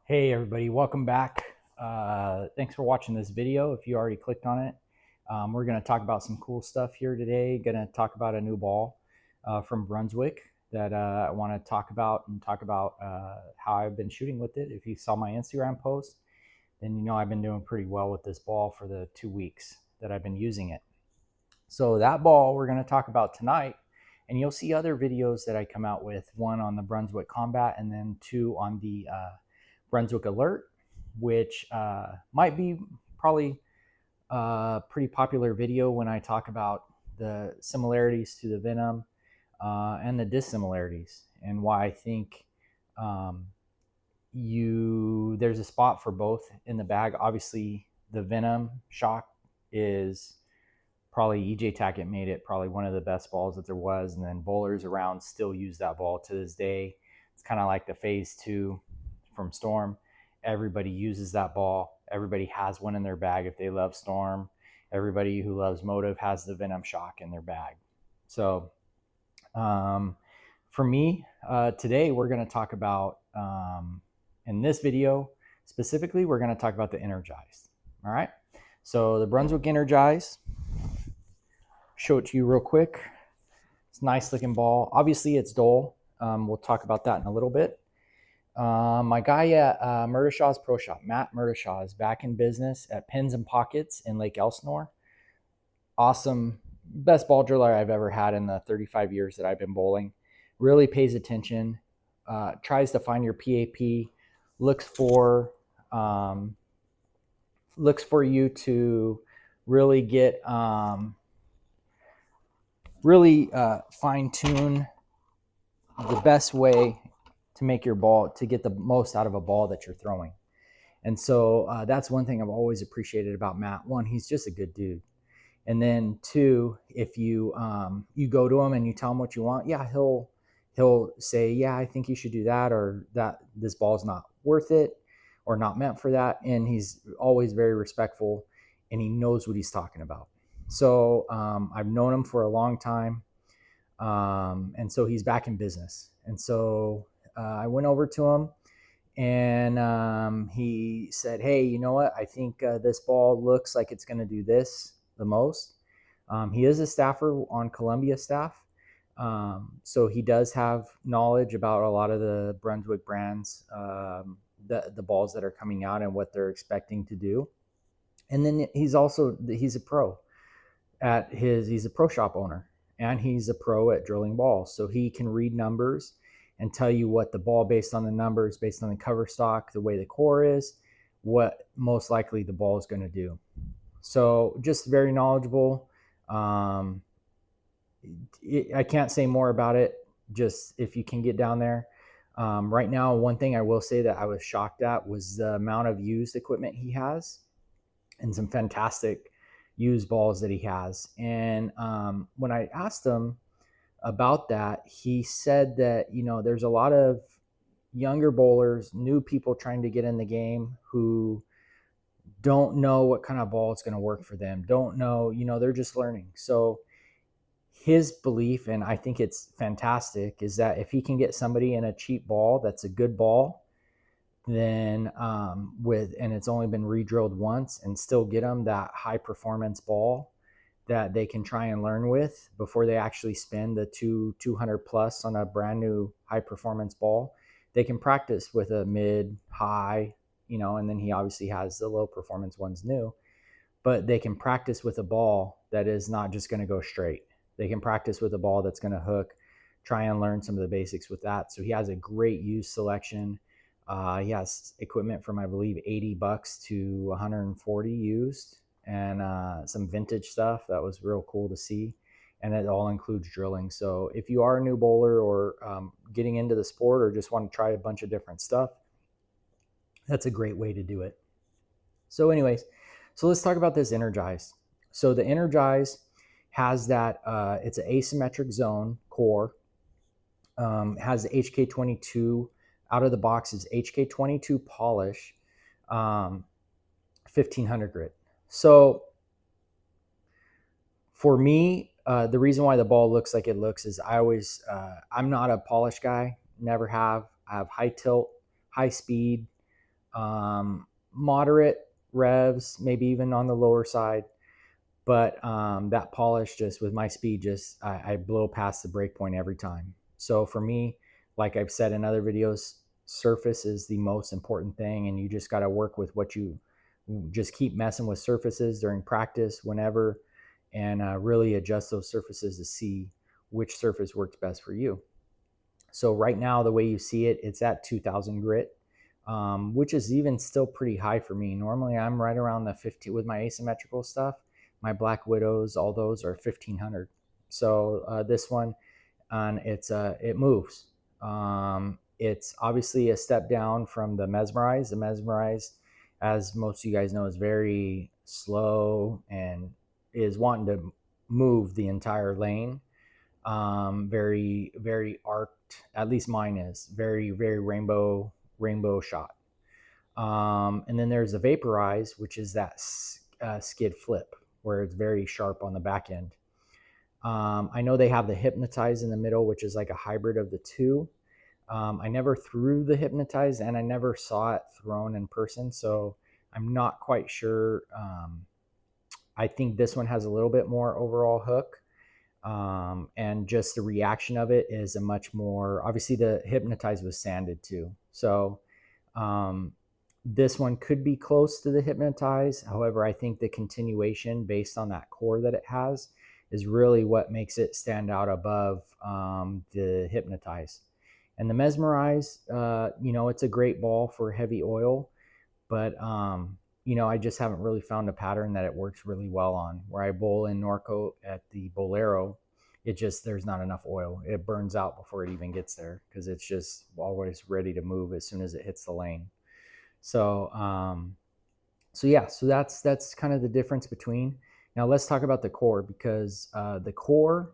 Hey everybody, welcome back. Thanks for watching this video. If you already clicked on it, we're going to talk about some cool stuff here today. Going to talk about a new ball from Brunswick that I want to talk about how I've been shooting with it. If you saw my Instagram post, then you know I've been doing pretty well with this ball for the 2 weeks that I've been using it. So that ball we're going to talk about tonight, and you'll see other videos that I come out with, one on the Brunswick Combat and then two on the Brunswick Alert, which might be probably a pretty popular video when I talk about the similarities to the Venom and the dissimilarities, and why I think there's a spot for both in the bag. Obviously, the Venom shock is probably EJ Tackett made it probably one of the best balls that there was, and then bowlers around still use that ball to this day. It's kind of like the phase 2 from Storm. Everybody uses that ball. Everybody has one in their bag if they love Storm. Everybody who loves Motive has the Venom shock in their bag. So for me, today we're going to talk about, in this video specifically, we're going to talk about the Energize. All right. So the Brunswick Energize, show it to you real quick. It's a nice looking ball. Obviously it's dull. We'll talk about that in a little bit. My guy at Murdashaw's Pro Shop, Matt Murdashaw, is back in business at Pins and Pockets in Lake Elsinore. Awesome. Best ball driller I've ever had in the 35 years that I've been bowling. Really pays attention, tries to find your PAP, looks for you to really get fine tune the best way to make your ball, to get the most out of a ball that you're throwing. And so that's one thing I've always appreciated about Matt. One, he's just a good dude. And then two, if you you go to him and you tell him what you want, yeah, he'll say, yeah, I think you should do that, or that this ball's not worth it or not meant for that. And he's always very respectful, and he knows what he's talking about. So I've known him for a long time. And so he's back in business. And so I went over to him, and he said, hey, you know what? I think this ball looks like it's going to do this the most. He is a staffer on Columbia staff. So he does have knowledge about a lot of the Brunswick brands, the balls that are coming out and what they're expecting to do. And then he's a pro he's a pro shop owner, and he's a pro at drilling balls. So he can read numbers and tell you what the ball, based on the numbers, based on the cover stock, the way the core is, what most likely the ball is going to do. So just very knowledgeable. I can't say more about it. Just if you can get down there. Right now, one thing I will say that I was shocked at was the amount of used equipment he has, and some fantastic used balls that he has. And when I asked him about that, he said that, there's a lot of younger bowlers, new people trying to get in the game, who don't know what kind of ball is going to work for them, don't know, they're just learning. So his belief, and I think it's fantastic, is that if he can get somebody in a cheap ball that's a good ball, then and it's only been re-drilled once, and still get them that high performance ball that they can try and learn with before they actually spend the 200 plus on a brand new high performance ball. They can practice with a mid high, and then he obviously has the low performance ones new, but they can practice with a ball that is not just going to go straight. They can practice with a ball that's going to hook, try and learn some of the basics with that. So he has a great used selection. He has equipment from, I believe, $80 to 140 used, and some vintage stuff that was real cool to see. And it all includes drilling. So if you are a new bowler, or getting into the sport, or just want to try a bunch of different stuff, that's a great way to do it. So anyways, so let's talk about this Energize. So the Energize has that, it's an asymmetric zone core, has the HK22 out of the box, is HK22 polish, 1500 grit. So for me, the reason why the ball looks like it looks is I'm not a polish guy, never have. I have high tilt, high speed, moderate revs, maybe even on the lower side. But that polish, just with my speed, just I blow past the break point every time. So for me, like I've said in other videos, surface is the most important thing, and you just got to work with what you just keep messing with surfaces during practice, whenever, and really adjust those surfaces to see which surface works best for you. So right now, the way you see it, it's at 2000 grit, which is even still pretty high for me. Normally, I'm right around the 15 with my asymmetrical stuff. My Black Widows, all those are 1500. So this one, it moves. It's obviously a step down from the Mesmerize. The Mesmerize, as most of you guys know, is very slow and is wanting to move the entire lane. Very, very arced. At least mine is very, very rainbow shot. And then there's the Vaporize, which is that skid flip where it's very sharp on the back end. I know they have the Hypnotize in the middle, which is like a hybrid of the two. I never threw the Hypnotize, and I never saw it thrown in person, so I'm not quite sure. I think this one has a little bit more overall hook. And just the reaction of it is a much more, obviously the Hypnotize was sanded too. So this one could be close to the Hypnotize. However, I think the continuation based on that core that it has is really what makes it stand out above the Hypnotize. And the Mesmerize, it's a great ball for heavy oil, but I just haven't really found a pattern that it works really well on. Where I bowl in Norco at the Bolero, there's not enough oil. It burns out before it even gets there because it's just always ready to move as soon as it hits the lane. So that's kind of the difference between. Now let's talk about the core, because the core,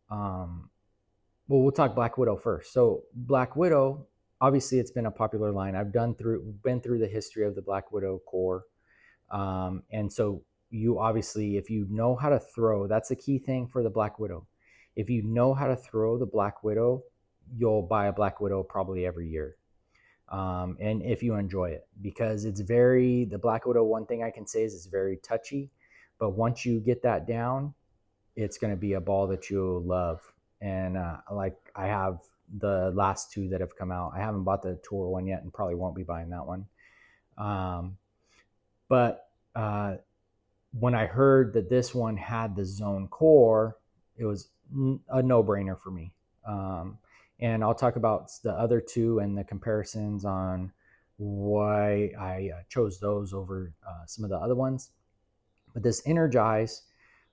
we'll talk Black Widow first. So Black Widow, obviously it's been a popular line. I've been through the history of the Black Widow core. And so you obviously, if you know how to throw, that's the key thing for the Black Widow. If you know how to throw the Black Widow, you'll buy a Black Widow probably every year. And if you enjoy it, because the Black Widow, one thing I can say is it's very touchy, but once you get that down, it's going to be a ball that you'll love. And like I have the last two that have come out. I haven't bought the Tour one yet and probably won't be buying that one. But when I heard that this one had the zone core, it was a no-brainer for me. And I'll talk about the other two and the comparisons on why I chose those over some of the other ones. But this Energize,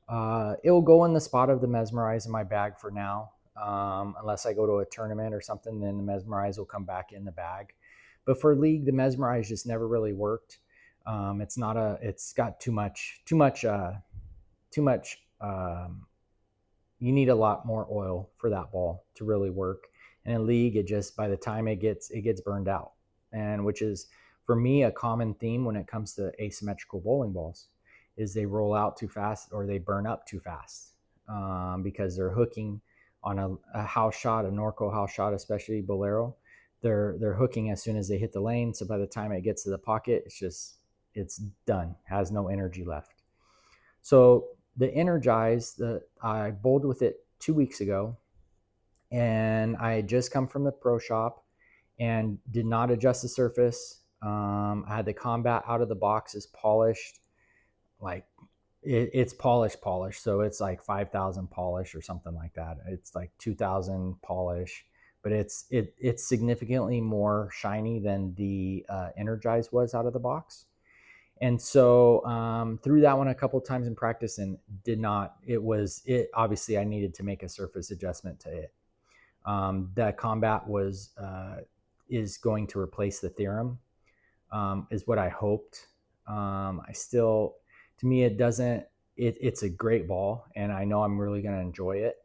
it will go in the spot of the Mesmerize in my bag for now. Unless I go to a tournament or something, then the Mesmerize will come back in the bag. But for league, the Mesmerize just never really worked. It's got too much. You need a lot more oil for that ball to really work. And in league, by the time it gets burned out, and which is for me a common theme when it comes to asymmetrical bowling balls, is they roll out too fast or they burn up too fast because they're hooking on a house shot, a Norco house shot, especially Bolero. They're hooking as soon as they hit the lane. So by the time it gets to the pocket, it's done, has no energy left. So the Energize, I bowled with it 2 weeks ago, and I had just come from the pro shop and did not adjust the surface. I had the combat out of the box is polished, like it's polished, so it's like 5,000 polish or something like that. It's like 2,000 polish, but it's significantly more shiny than the Energize was out of the box. And so threw that one a couple times in practice and obviously I needed to make a surface adjustment to it. That combat is going to replace the Theorem, is what I hoped. To me, it's a great ball, and I know I'm really going to enjoy it,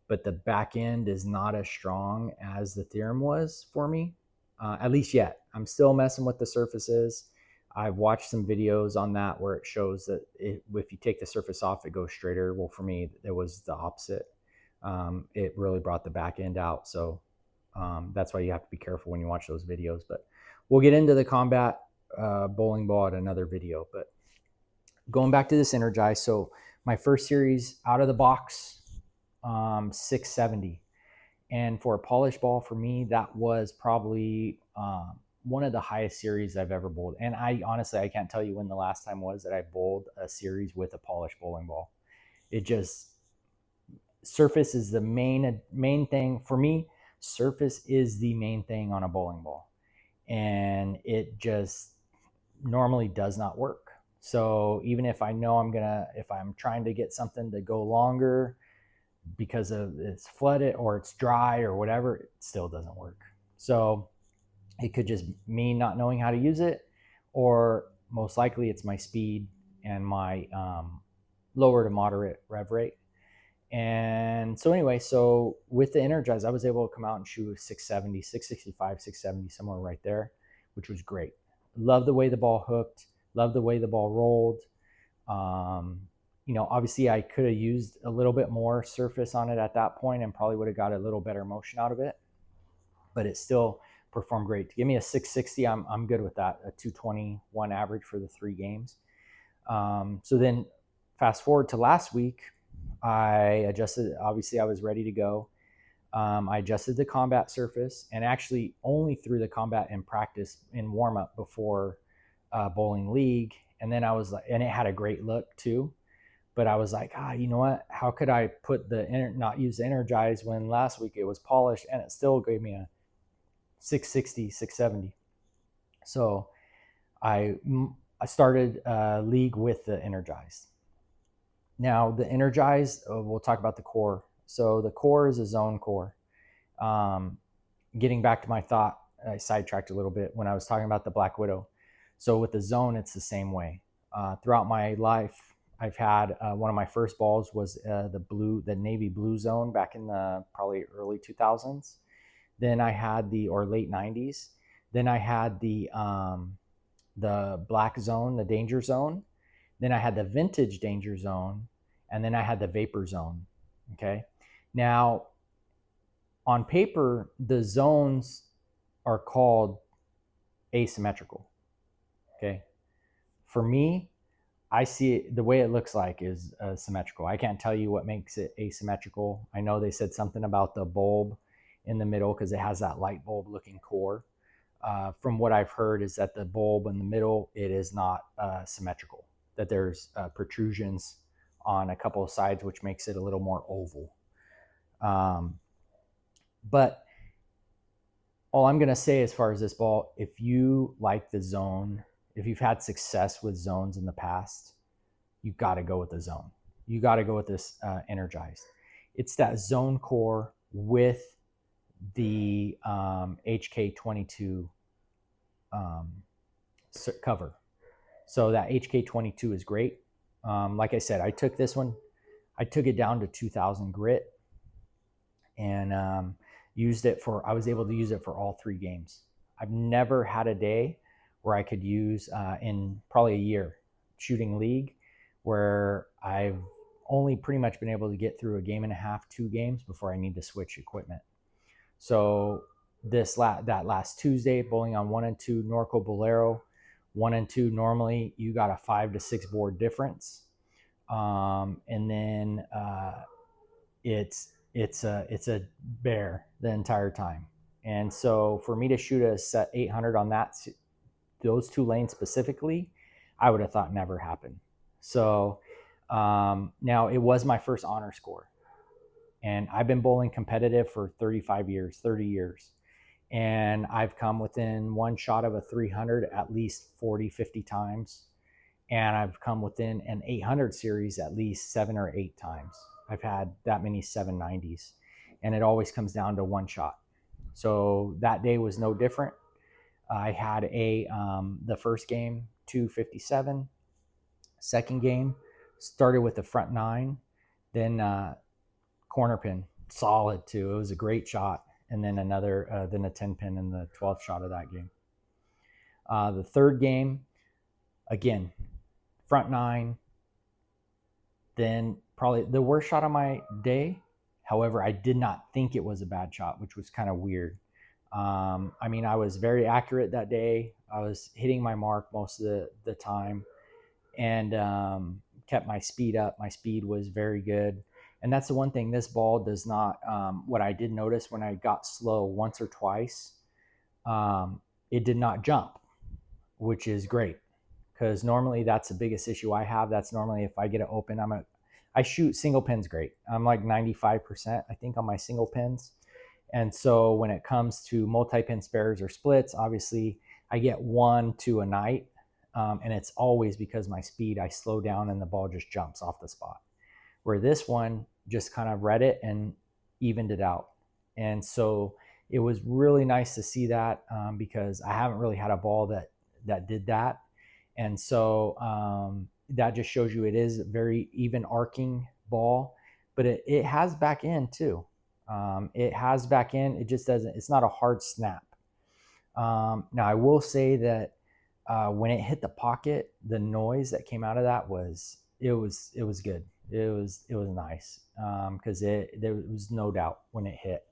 but the back end is not as strong as the Theorem was for me, at least yet. I'm still messing with the surfaces. I've watched some videos on that where it shows that if you take the surface off, it goes straighter. Well, for me, it was the opposite. It really brought the back end out. So that's why you have to be careful when you watch those videos. But we'll get into the combat bowling ball at another video. But going back to this Energize, so my first series out of the box, 670. And for a polished ball, for me, that was probably one of the highest series I've ever bowled. And I honestly, I can't tell you when the last time was that I bowled a series with a polished bowling ball. It just, surface is the main thing for me. Surface is the main thing on a bowling ball, and it just normally does not work. So even if I know if I'm trying to get something to go longer because of it's flooded or it's dry or whatever, it still doesn't work. So it could just me not knowing how to use it, or most likely it's my speed and my lower to moderate rev rate. And so anyway, so with the Energize, I was able to come out and shoot 670, 665, 670, somewhere right there, which was great. Love the way the ball hooked. Love the way the ball rolled. Obviously I could have used a little bit more surface on it at that point and probably would have got a little better motion out of it, but it still performed great. To give me a 660, I'm good with that. A 221 average for the 3 games. So then fast forward to last week, I adjusted. Obviously I was ready to go. I adjusted the combat surface and actually only threw the combat in practice in warm up before bowling league. And then I was like, and it had a great look too. But I was like, you know what? How could I put not use the Energize when last week it was polished and it still gave me a 660, 670. So I started a league with the Energize. Now the Energize, we'll talk about the core. So the core is a zone core. Getting back to my thought, I sidetracked a little bit when I was talking about the Black Widow. So with the zone, it's the same way. Throughout my life, I've had one of my first balls was the navy blue zone back in the probably early 2000s. Then I had or late 90s. Then I had the black zone, the danger zone. Then I had the vintage danger zone, and then I had the vapor zone. Okay. Now, on paper, the zones are called asymmetrical. Okay. For me, I see it, the way it looks like is symmetrical. I can't tell you what makes it asymmetrical. I know they said something about the bulb in the middle because it has that light bulb looking core. From what I've heard is that the bulb in the middle, it is not symmetrical, that there's protrusions on a couple of sides, which makes it a little more oval. But all I'm going to say as far as this ball, if you like the zone, if you've had success with zones in the past, you got to go with the zone. You got to go with this Energized. It's that zone core with the HK22 cover. So that HK22 is great. Like I said, I took this one, I took it down to 2000 grit and I was able to use it for all 3 games. I've never had a day where I could use in probably a year shooting league where I've only pretty much been able to get through a game and a half, 2 games before I need to switch equipment. So that last Tuesday, bowling on 1 and 2 Norco Bolero, 1 and 2 normally you got a 5 to 6 board difference, and then it's a bear the entire time. And so for me to shoot a set 800 on those 2 lanes specifically, I would have thought never happened. So now it was my first honor score, and I've been bowling competitive for 30 years. And I've come within 1 shot of a 300 at least 40, 50 times. And I've come within an 800 series at least 7 or 8 times. I've had that many 790s, and it always comes down to 1 shot. So that day was no different. I had the first game, 257. Second game, started with the front 9, then corner pin, solid too. It was a great shot. And then then a 10 pin in the 12th shot of that game. The third game, again, front 9, then probably the worst shot of my day. However, I did not think it was a bad shot, which was kind of weird. I mean, I was very accurate that day. I was hitting my mark most of the time, and kept my speed up. My speed was very good. And that's the one thing this ball does not, what I did notice when I got slow once or twice, it did not jump, which is great, because normally that's the biggest issue I have. That's normally if I get it open, I shoot single pins great. I'm like 95%, I think, on my single pins. And so when it comes to multi-pin spares or splits, obviously I get 1-2 a night. And it's always because my speed, I slow down and the ball just jumps off the spot. Where this one just kind of read it and evened it out. And so it was really nice to see that, because I haven't really had a ball that did that. And so that just shows you it is a very even arcing ball, but it has back end too. It has back end. It just doesn't, it's not a hard snap. Now I will say that when it hit the pocket, the noise that came out of that was good. It was nice, because there was no doubt when it hit.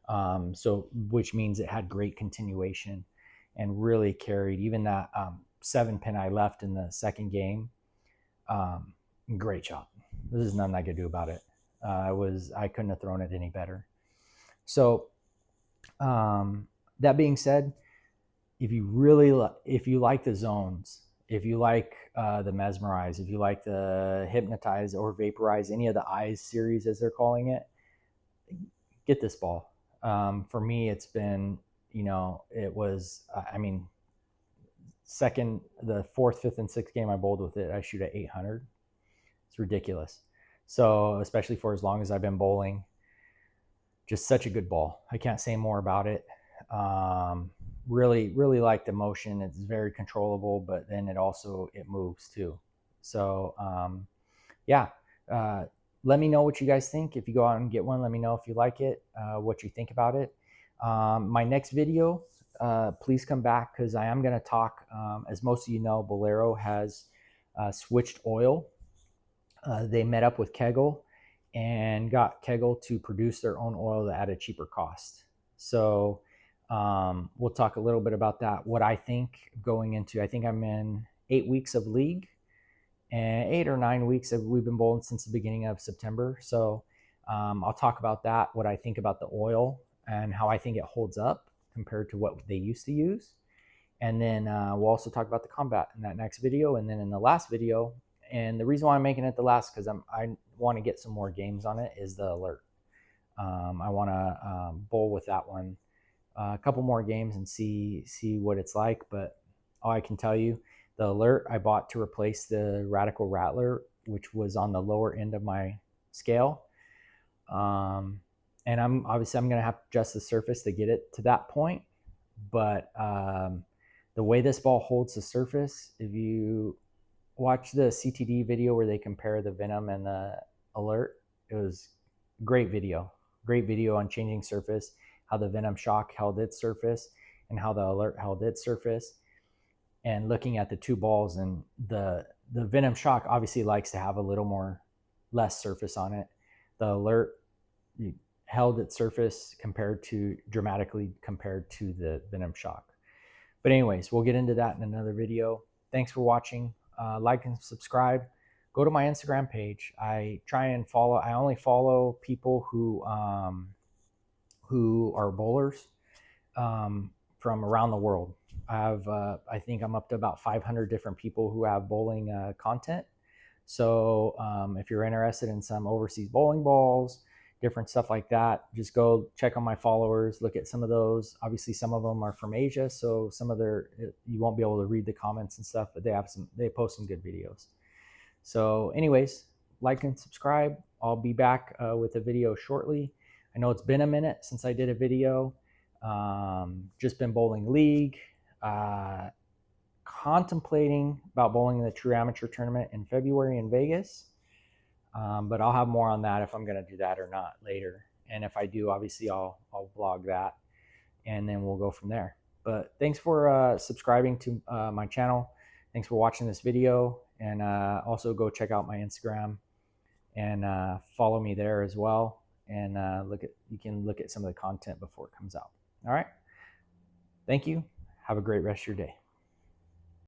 So which means it had great continuation and really carried even that 7-pin I left in the second game. Great shot. There's nothing I could do about it. I couldn't have thrown it any better. So that being said, if you like the zones, if you like the Mesmerize, if you like the Hypnotize or Vaporize, any of the Eyes series as they're calling it, get this ball. For me, it's been, it was, I mean, the 4th, 5th, and 6th game I bowled with it, I shoot at 800. It's ridiculous. So especially for as long as I've been bowling, just such a good ball. I can't say more about it. Really like the motion. It's very controllable, but then it moves too. So yeah, let me know what you guys think. If you go out and get one, let me know if you like it, what you think about it. My next video, please come back, because I am going to talk, as most of you know, Bolero has switched oil. They met up with Kegel and got Kegel to produce their own oil at a cheaper cost. So we'll talk a little bit about that. What I think going into, I think I'm in 8 weeks of league, and 8 or 9 weeks we've been bowling since the beginning of September. So I'll talk about that, what I think about the oil and how I think it holds up compared to what they used to use. And then we'll also talk about the combat in that next video. And then in the last video, and the reason why I'm making it the last, because I want to get some more games on it, is the alert. I want to bowl with that one a couple more games and see what it's like. But all I can tell you, the alert I bought to replace the Radical Rattler, which was on the lower end of my scale. And I'm going to have to adjust the surface to get it to that point. But the way this ball holds the surface, if you watch the CTD video where they compare the Venom and the alert, it was great video on changing surface, how the Venom Shock held its surface and how the alert held its surface. And looking at the two balls, and the Venom Shock obviously likes to have a little less surface on it. The alert held its surface dramatically compared to the Venom Shock. But anyways, we'll get into that in another video. Thanks for watching. Like and subscribe. Go to my Instagram page. I only follow people who are bowlers from around the world. I think I'm up to about 500 different people who have bowling content. So if you're interested in some overseas bowling balls, different stuff like that, just go check on my followers, look at some of those. Obviously some of them are from Asia, so you won't be able to read the comments and stuff, but they post some good videos. So anyways, like and subscribe. I'll be back with a video shortly. I know it's been a minute since I did a video. Just been bowling league, contemplating about bowling in the True Amateur Tournament in February in Vegas. But I'll have more on that, if I'm going to do that or not later. And if I do, obviously I'll vlog that, and then we'll go from there. But thanks for subscribing to my channel. Thanks for watching this video. And also go check out my Instagram and follow me there as well. And you can look at some of the content before it comes out. All right. Thank you. Have a great rest of your day.